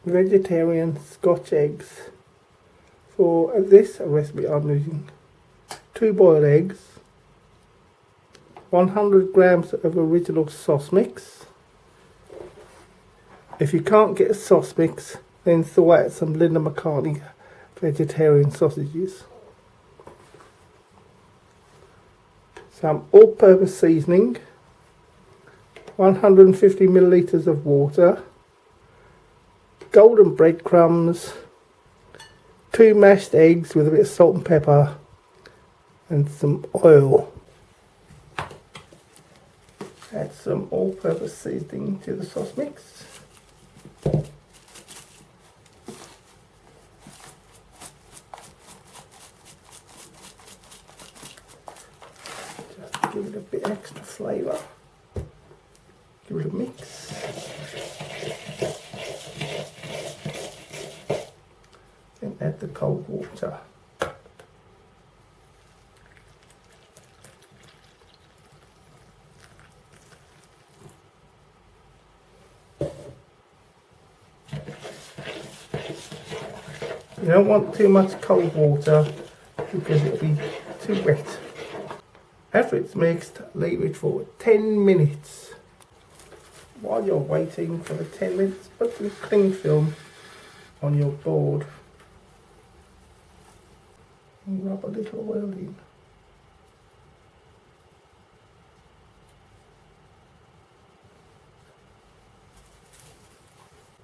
Vegetarian Scotch Eggs. For this recipe I'm using 2 boiled eggs, 100 grams of original Sosmix. If you can't get a Sosmix, then throw out some Linda McCartney vegetarian sausages. Some all-purpose seasoning, 150 millilitres of water, golden breadcrumbs, 2 mashed eggs with a bit of salt and pepper, and some oil. Add some all-purpose seasoning to the sauce mix. Just give it a bit extra flavour. Give it a mix. Then add the cold water. You don't want too much cold water because it'll be too wet. After it's mixed, leave it for 10 minutes. While you're waiting for the 10 minutes, put some cling film on your board and rub a little oil in.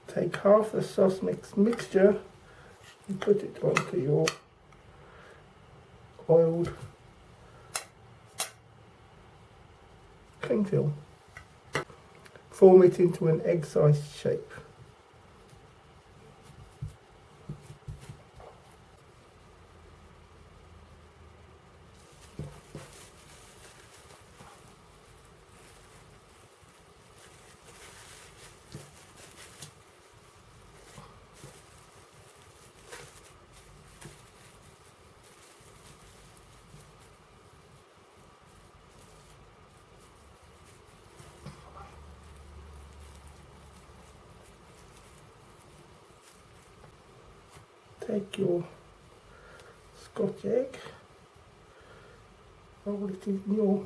Take half the sauce mixture and put it onto your oiled cling film. Form it into an egg-sized shape. Take your Scotch egg, roll it in your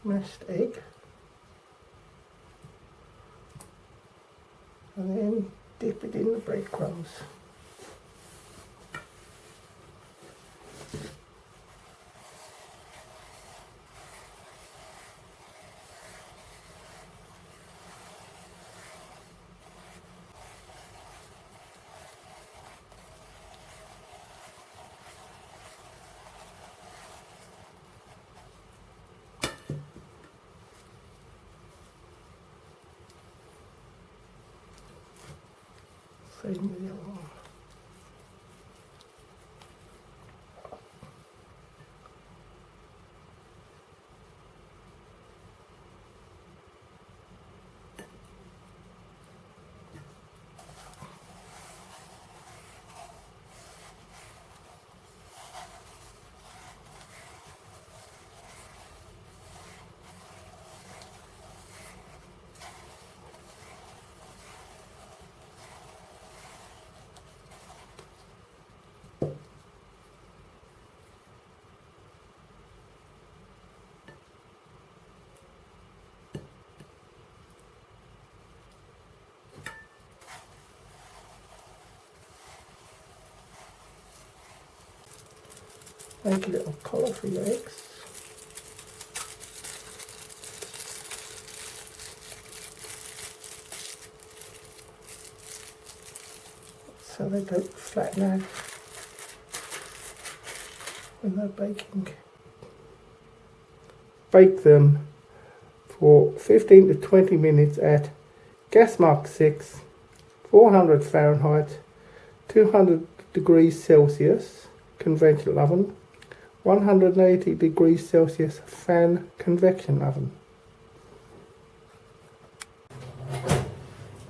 mashed egg, and then dip it in the breadcrumbs. Same with the other one. Make a little collar for your eggs. So they don't flatten out when they're baking. Bake them for 15 to 20 minutes at gas mark 6, 400 Fahrenheit, 200 degrees Celsius, conventional oven, 180 degrees Celsius fan convection oven.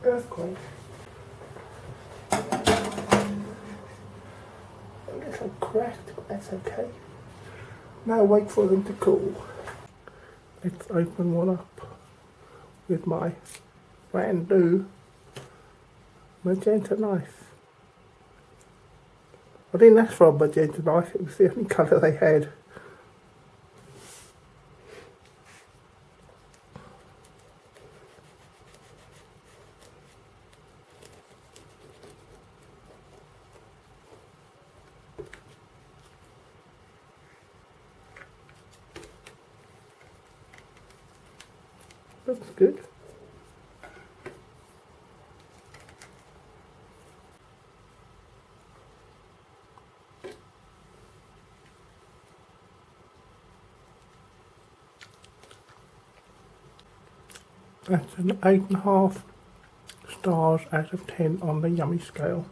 Earthquake. A little cracked, but that's okay. Now wait for them to cool. Let's open one up with my brand new magenta knife. I didn't ask for a magenta knife, it was the only colour they had. Looks good. That's an 8.5 stars out of 10 on the yummy scale.